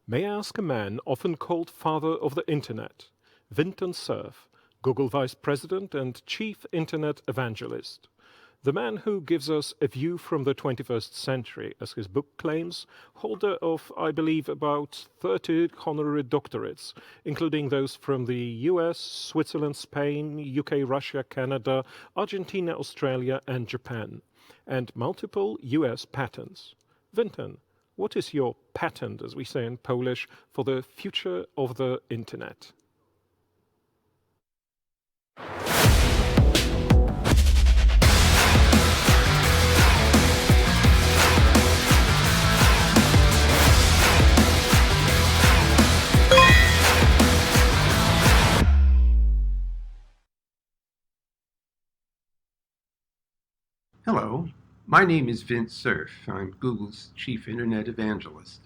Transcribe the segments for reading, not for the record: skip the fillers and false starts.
May I ask a man often called father of the Internet, Vinton Cerf, Google Vice President and Chief Internet Evangelist. The man who gives us a view from the 21st century, as his book claims, holder of, I believe, about 30 honorary doctorates, including those from the US, Switzerland, Spain, UK, Russia, Canada, Argentina, Australia, and Japan, and multiple US patents. Vinton, what is your patent, as we say in Polish, for the future of the Internet? Hello, my name is Vinton Cerf. I'm Google's Chief Internet Evangelist.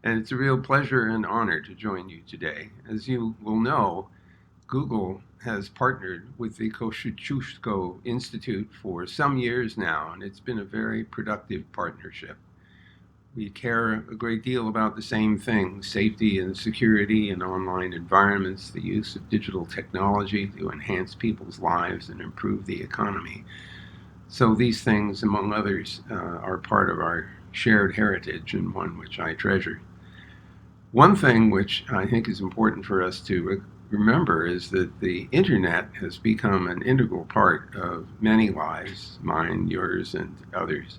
And it's a real pleasure and honor to join you today. As you will know, Google has partnered with the Kosciuszko Institute for some years now, and it's been a very productive partnership. We care a great deal about the same things: safety and security in online environments, the use of digital technology to enhance people's lives and improve the economy. So these things, among others, are part of our shared heritage, and one which I treasure. One thing which I think is important for us to remember is that the Internet has become an integral part of many lives, mine, yours, and others.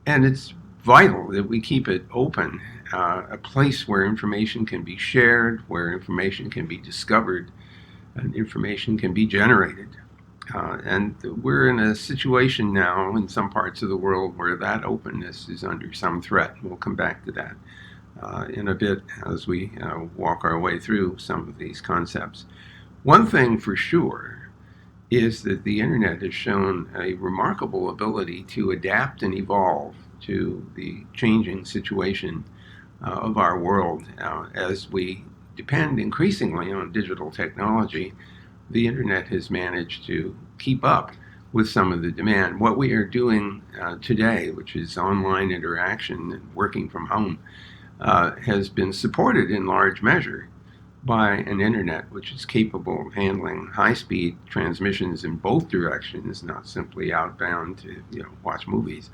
And it's vital that we keep it open, a place where information can be shared, where information can be discovered, and information can be generated. And we're in a situation now in some parts of the world where that openness is under some threat. We'll come back to that in a bit as we walk our way through some of these concepts. One thing for sure is that the Internet has shown a remarkable ability to adapt and evolve to the changing situation of our world. As we depend increasingly on digital technology, the Internet has managed to keep up with some of the demand. What we are doing today, which is online interaction and working from home, has been supported in large measure by an Internet which is capable of handling high-speed transmissions in both directions, not simply outbound to watch movies.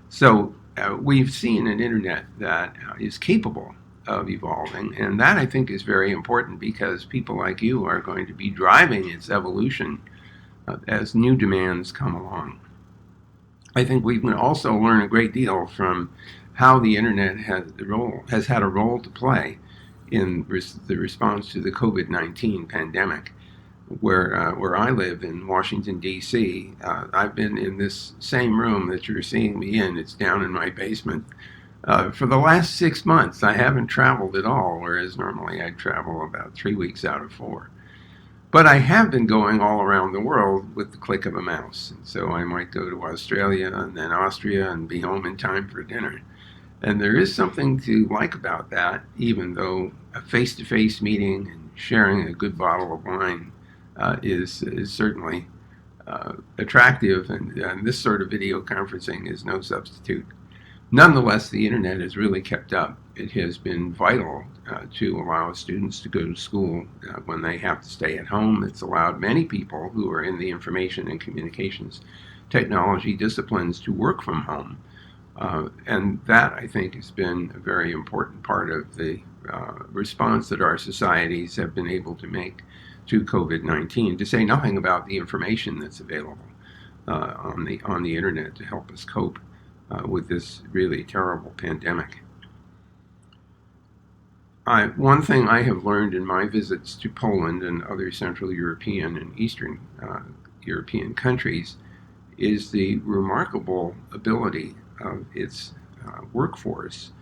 So we've seen an Internet that is capable of evolving, and that I think is very important because people like you are going to be driving its evolution as new demands come along. I think we can also learn a great deal from how the Internet has had a role to play in the response to the COVID-19 pandemic. Where I live in Washington, D.C., I've been in this same room that you're seeing me in. It's down in my basement. For the last 6 months, I haven't traveled at all, whereas normally I travel about 3 weeks out of 4. But I have been going all around the world with the click of a mouse. And so I might go to Australia and then Austria and be home in time for dinner. And there is something to like about that, even though a face-to-face meeting and sharing a good bottle of wine is certainly attractive, and this sort of video conferencing is no substitute. Nonetheless, the Internet has really kept up. It has been vital to allow students to go to school when they have to stay at home. It's allowed many people who are in the information and communications technology disciplines to work from home. And that, I think, has been a very important part of the response that our societies have been able to make to COVID-19, to say nothing about the information that's available on the Internet to help us cope with this really terrible pandemic. One thing I have learned in my visits to Poland and other Central European and Eastern European countries is the remarkable ability of its workforce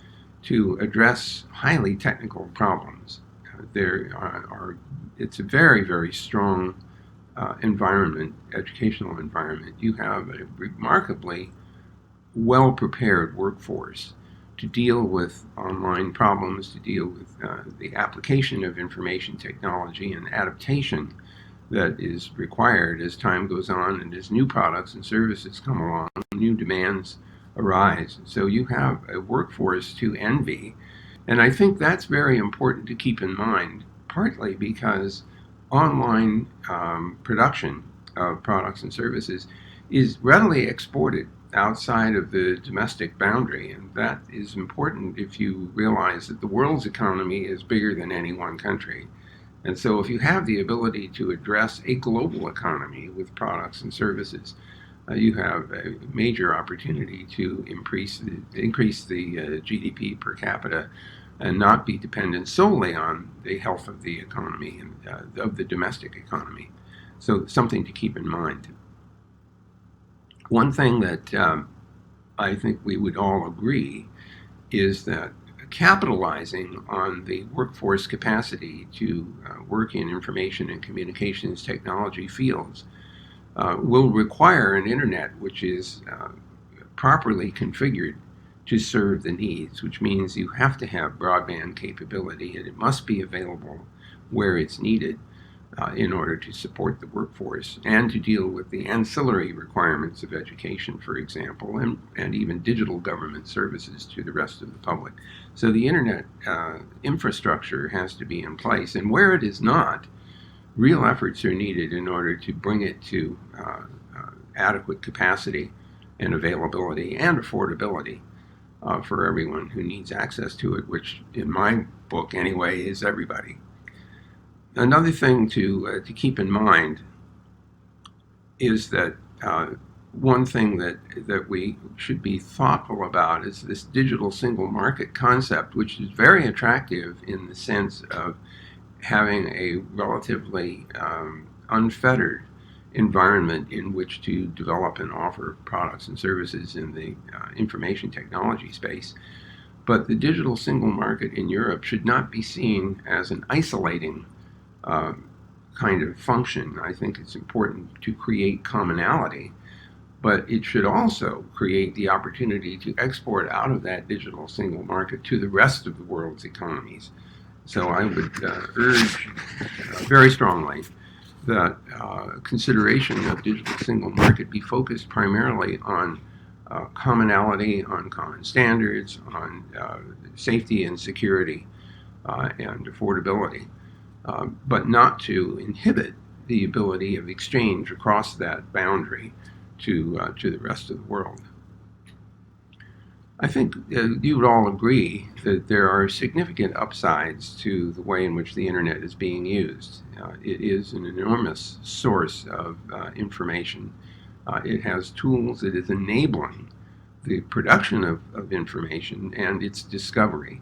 to address highly technical problems. It's a very, very strong environment, educational environment. You have a remarkably well-prepared workforce to deal with online problems, to deal with the application of information technology and adaptation that is required as time goes on and as new products and services come along, new demands arise. So you have a workforce to envy And I think that's very important to keep in mind, partly because online production of products and services is readily exported outside of the domestic boundary. And that is important if you realize that the world's economy is bigger than any one country. And so if you have the ability to address a global economy with products and services, you have a major opportunity to increase the GDP per capita and not be dependent solely on the health of the economy and of the domestic economy. So something to keep in mind. One thing that I think we would all agree is that capitalizing on the workforce capacity to work in information and communications technology fields will require an internet which is properly configured to serve the needs, which means you have to have broadband capability and it must be available where it's needed in order to support the workforce and to deal with the ancillary requirements of education, for example, and even digital government services to the rest of the public. So the internet infrastructure has to be in place, and where it is not, real efforts are needed in order to bring it to adequate capacity and availability and affordability for everyone who needs access to it, which in my book anyway is everybody. Another thing to keep in mind is that one thing that we should be thoughtful about is this digital single market concept, which is very attractive in the sense of having a relatively unfettered environment in which to develop and offer products and services in the information technology space. But the digital single market in Europe should not be seen as an isolating kind of function. I think it's important to create commonality, but it should also create the opportunity to export out of that digital single market to the rest of the world's economies. So I would urge very strongly that consideration of digital single market be focused primarily on commonality, on common standards, on safety and security and affordability, but not to inhibit the ability of exchange across that boundary to the rest of the world. I think you would all agree that there are significant upsides to the way in which the internet is being used. It is an enormous source of information. It has tools that is enabling the production of information and its discovery.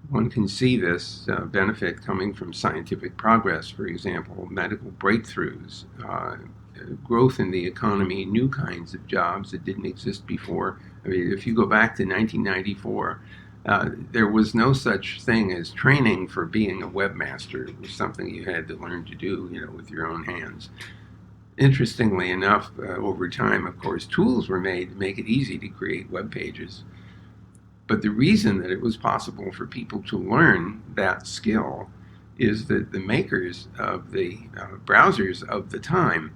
One can see this benefit coming from scientific progress, for example, medical breakthroughs, growth in the economy, new kinds of jobs that didn't exist before. I mean, if you go back to 1994, there was no such thing as training for being a webmaster. It was something you had to learn to do, with your own hands. Interestingly enough, over time, of course, tools were made to make it easy to create web pages. But the reason that it was possible for people to learn that skill is that the makers of the browsers of the time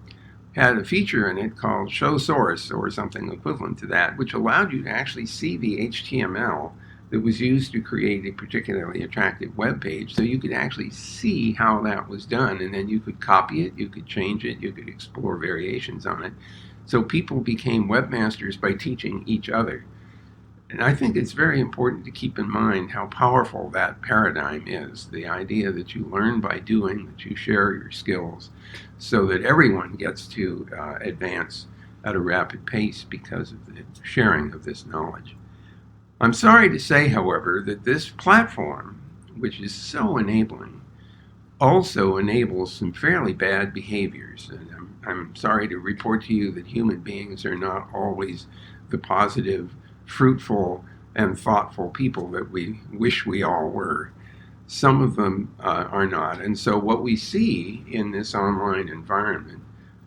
had a feature in it called show source or something equivalent to that, which allowed you to actually see the HTML that was used to create a particularly attractive web page, so you could actually see how that was done, and then you could copy it, you could change it, you could explore variations on it. So people became webmasters by teaching each other. And I think it's very important to keep in mind how powerful that paradigm is, the idea that you learn by doing, that you share your skills, so that everyone gets to advance at a rapid pace because of the sharing of this knowledge. I'm sorry to say, however, that this platform, which is so enabling, also enables some fairly bad behaviors. And I'm sorry to report to you that human beings are not always the positive, fruitful, and thoughtful people that we wish we all were. Some of them are not. And so what we see in this online environment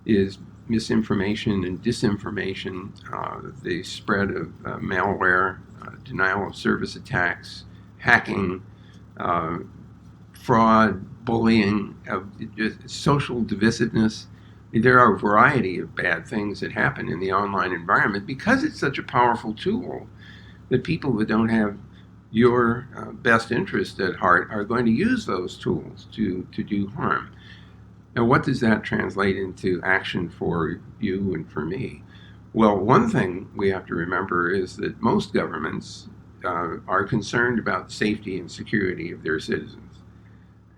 is misinformation and disinformation, the spread of malware, denial of service attacks, hacking, fraud, bullying, social divisiveness. There are a variety of bad things that happen in the online environment because it's such a powerful tool that people that don't have your best interest at heart are going to use those tools to do harm. Now, what does that translate into action for you and for me? Well, one thing we have to remember is that most governments are concerned about the safety and security of their citizens.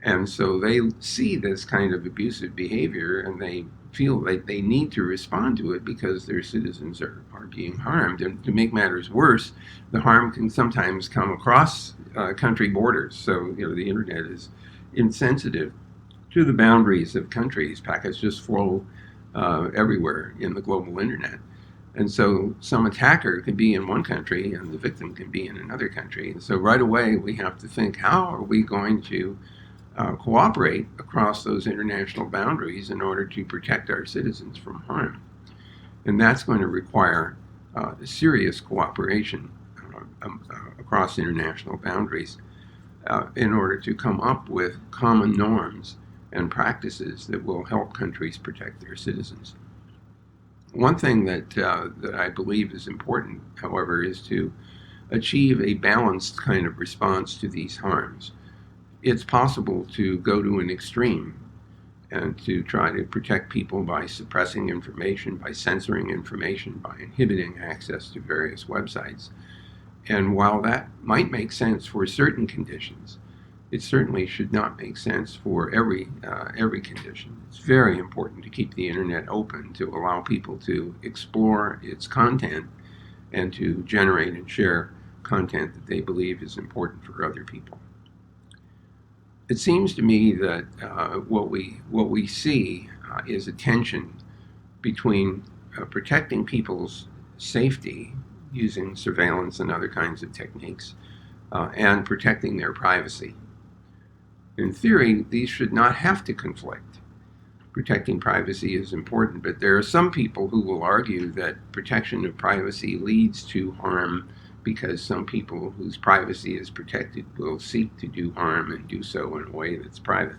And so they see this kind of abusive behavior and they feel like they need to respond to it because their citizens are being harmed. And to make matters worse, the harm can sometimes come across country borders. So, the internet is insensitive to the boundaries of countries. Packets just flow everywhere in the global internet. And so some attacker could be in one country and the victim can be in another country. And so right away we have to think, how are we going to cooperate across those international boundaries in order to protect our citizens from harm? And that's going to require serious cooperation across international boundaries in order to come up with common norms and practices that will help countries protect their citizens. One thing that I believe is important, however, is to achieve a balanced kind of response to these harms. It's possible to go to an extreme and to try to protect people by suppressing information, by censoring information, by inhibiting access to various websites. And while that might make sense for certain conditions, it certainly should not make sense for every condition. It's very important to keep the internet open, to allow people to explore its content and to generate and share content that they believe is important for other people. It seems to me that what we see is a tension between protecting people's safety using surveillance and other kinds of techniques and protecting their privacy. In theory, these should not have to conflict. Protecting privacy is important, but there are some people who will argue that protection of privacy leads to harm because some people whose privacy is protected will seek to do harm and do so in a way that's private.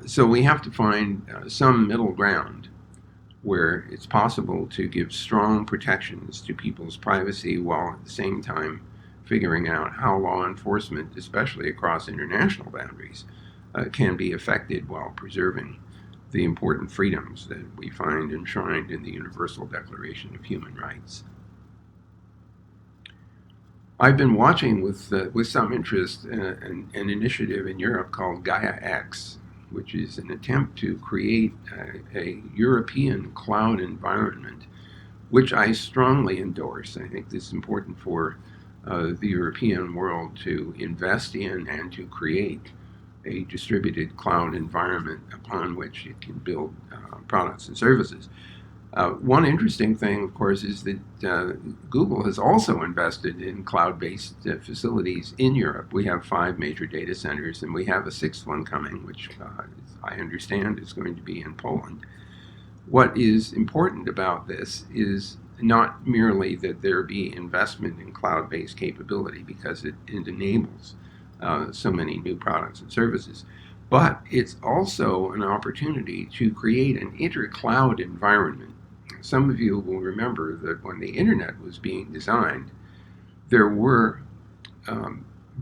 So we have to find some middle ground where it's possible to give strong protections to people's privacy while at the same time figuring out how law enforcement, especially across international boundaries, can be affected while preserving the important freedoms that we find enshrined in the Universal Declaration of Human Rights. I've been watching with some interest an initiative in Europe called Gaia X, which is an attempt to create a European cloud environment, which I strongly endorse. I think this is important for the European world to invest in and to create a distributed cloud environment upon which it can build products and services. One interesting thing, of course, is that Google has also invested in cloud-based facilities in Europe. We have 5 major data centers, and we have a 6th one coming, which I understand is going to be in Poland. What is important about this is not merely that there be investment in cloud-based capability, because it enables so many new products and services, but it's also an opportunity to create an inter-cloud environment. Some of you will remember that when the internet was being designed, there were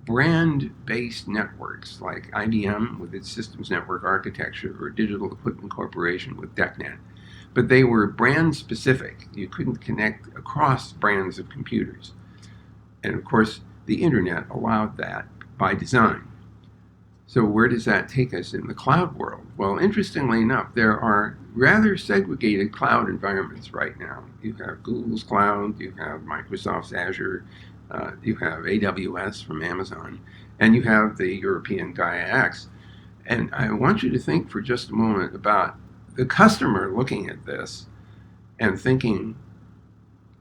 brand-based networks like IBM with its systems network architecture or Digital Equipment Corporation with DECnet. But they were brand specific. You couldn't connect across brands of computers. And of course, the internet allowed that by design. So where does that take us in the cloud world? Well, interestingly enough, there are rather segregated cloud environments right now. You have Google's cloud, you have Microsoft's Azure, you have AWS from Amazon, and you have the European Gaia X. And I want you to think for just a moment about the customer looking at this and thinking,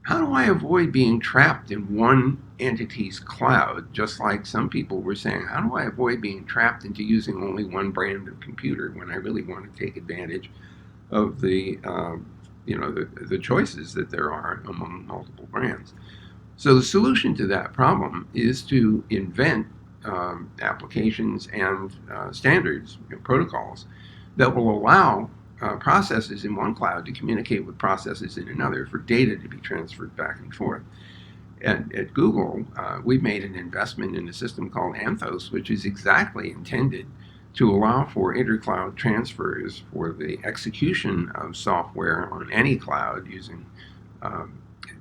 how do I avoid being trapped in one entity's cloud? Just like some people were saying, how do I avoid being trapped into using only one brand of computer when I really want to take advantage of the choices that there are among multiple brands? So the solution to that problem is to invent applications and standards and protocols that will allow processes in one cloud to communicate with processes in another for data to be transferred back and forth. At Google, we've made an investment in a system called Anthos, which is exactly intended to allow for intercloud transfers for the execution of software on any cloud using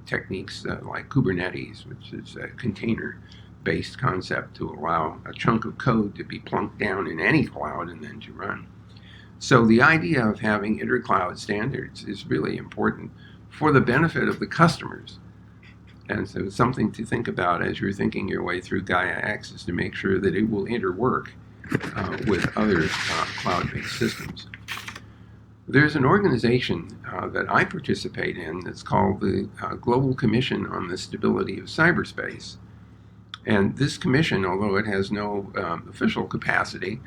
techniques like Kubernetes, which is a container-based concept to allow a chunk of code to be plunked down in any cloud and then to run. So the idea of having intercloud standards is really important for the benefit of the customers. And so something to think about as you're thinking your way through Gaia X is to make sure that it will interwork with other cloud-based systems. There's an organization that I participate in that's called the Global Commission on the Stability of Cyberspace. And this commission, although it has no official capacity,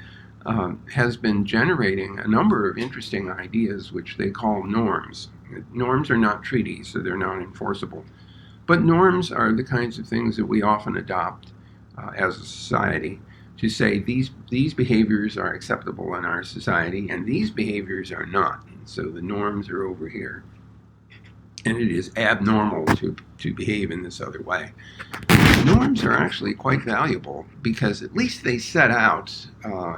has been generating a number of interesting ideas which they call norms. Norms are not treaties, so they're not enforceable. But norms are the kinds of things that we often adopt as a society to say these behaviors are acceptable in our society and these behaviors are not. And so the norms are over here. And it is abnormal to behave in this other way. Norms are actually quite valuable because at least they set out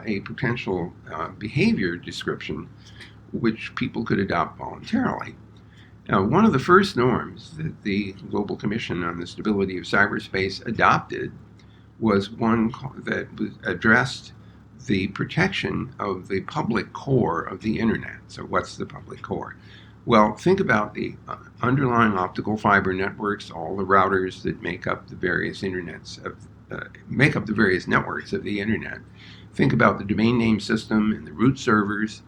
a potential behavior description which people could adopt voluntarily. Now, one of the first norms that the Global Commission on the Stability of Cyberspace adopted was one that addressed the protection of the public core of the internet. So what's the public core? Well, think about the underlying optical fiber networks, all the routers that make up the various networks of the internet. Think about the domain name system and the root servers.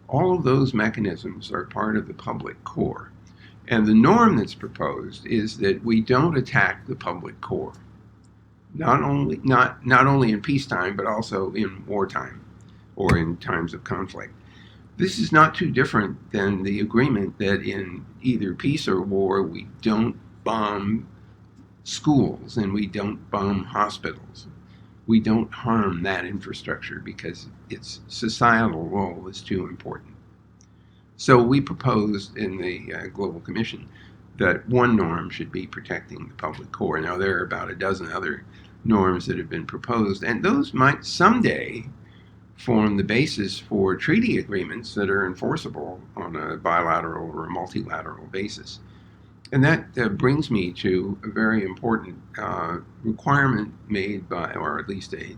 All of those mechanisms are part of the public core. And the norm that's proposed is that we don't attack the public core. Not only in peacetime, but also in wartime or in times of conflict. This is not too different than the agreement that in either peace or war, we don't bomb schools and we don't bomb hospitals. We don't harm that infrastructure because its societal role is too important. So we proposed in the Global Commission that one norm should be protecting the public core. Now, there are about a dozen other norms that have been proposed, and those might someday form the basis for treaty agreements that are enforceable on a bilateral or a multilateral basis. And that brings me to a very important requirement made by, or at least a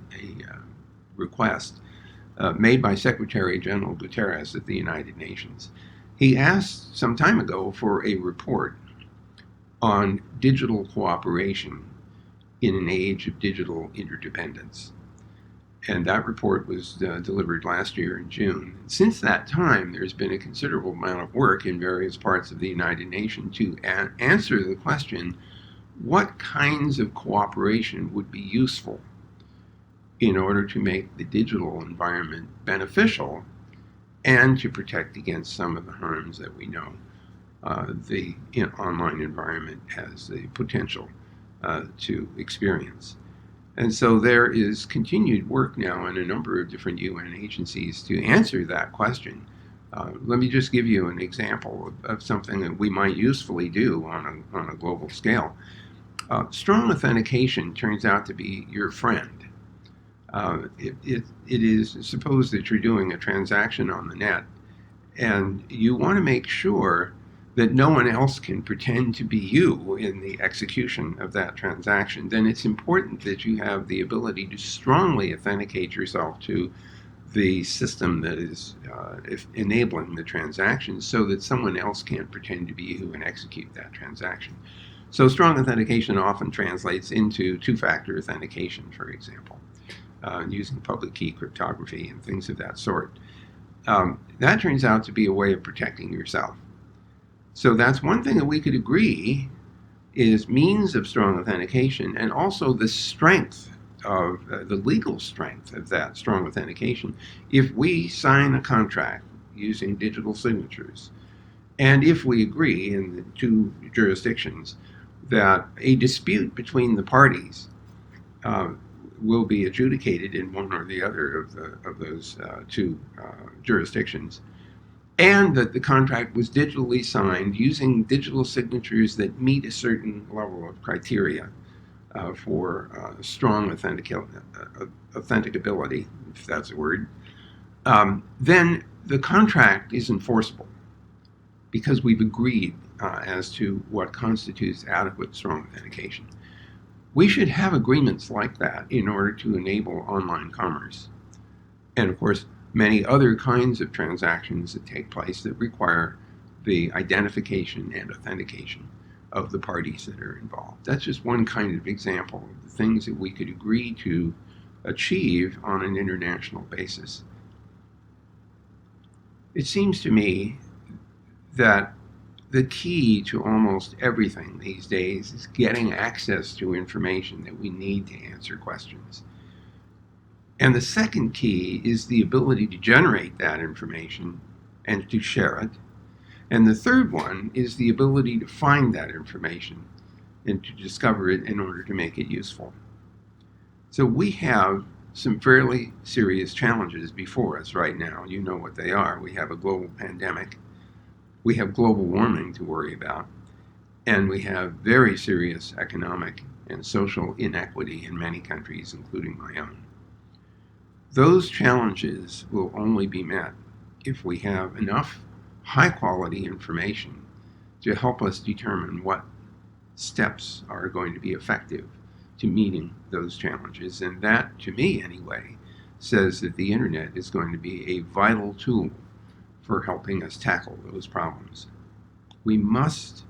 request made by Secretary General Guterres at the United Nations. He asked some time ago for a report on digital cooperation in an age of digital interdependence. And that report was delivered last year in June. Since that time, there's been a considerable amount of work in various parts of the United Nations to answer the question, what kinds of cooperation would be useful in order to make the digital environment beneficial and to protect against some of the harms that we know the online environment has the potential to experience. And so there is continued work now in a number of different UN agencies to answer that question. Let me just give you an example of something that we might usefully do on a global scale. Strong authentication turns out to be your friend. It is supposed that you're doing a transaction on the net, and you want to make sure that no one else can pretend to be you in the execution of that transaction. Then it's important that you have the ability to strongly authenticate yourself to the system that is enabling the transaction so that someone else can't pretend to be you and execute that transaction. So strong authentication often translates into two-factor authentication, for example, using public key cryptography and things of that sort. That turns out to be a way of protecting yourself. So that's one thing that we could agree is means of strong authentication, and also the strength of the legal strength of that strong authentication. If we sign a contract using digital signatures, and if we agree in the two jurisdictions that a dispute between the parties will be adjudicated in one or the other of those two jurisdictions, and that the contract was digitally signed using digital signatures that meet a certain level of criteria for strong authenticability, if that's a word, then the contract is enforceable because we've agreed as to what constitutes adequate strong authentication. We should have agreements like that in order to enable online commerce. And of course, many other kinds of transactions that take place that require the identification and authentication of the parties that are involved. That's just one kind of example of the things that we could agree to achieve on an international basis. It seems to me that the key to almost everything these days is getting access to information that we need to answer questions. And the second key is the ability to generate that information and to share it. And the third one is the ability to find that information and to discover it in order to make it useful. So we have some fairly serious challenges before us right now. You know what they are. We have a global pandemic. We have global warming to worry about. And we have very serious economic and social inequity in many countries, including my own. Those challenges will only be met if we have enough high-quality information to help us determine what steps are going to be effective to meeting those challenges. And that, to me anyway, says that the internet is going to be a vital tool for helping us tackle those problems. We must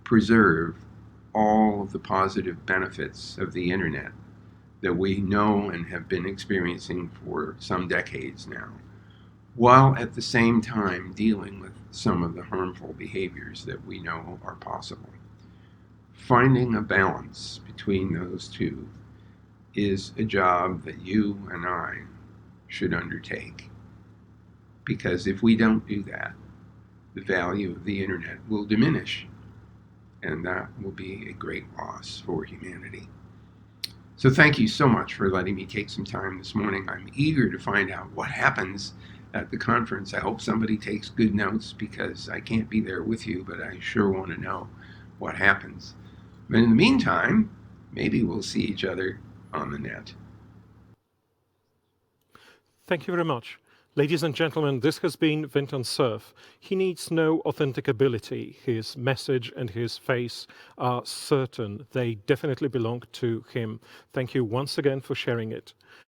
preserve all of the positive benefits of the internet that we know and have been experiencing for some decades now, while at the same time dealing with some of the harmful behaviors that we know are possible. Finding a balance between those two is a job that you and I should undertake, because if we don't do that, the value of the internet will diminish, and that will be a great loss for humanity. So thank you so much for letting me take some time this morning. I'm eager to find out what happens at the conference. I hope somebody takes good notes because I can't be there with you, but I sure want to know what happens. But in the meantime, maybe we'll see each other on the net. Thank you very much. Ladies and gentlemen, this has been Vinton Cerf. He needs no authenticability. His message and his face are certain. They definitely belong to him. Thank you once again for sharing it.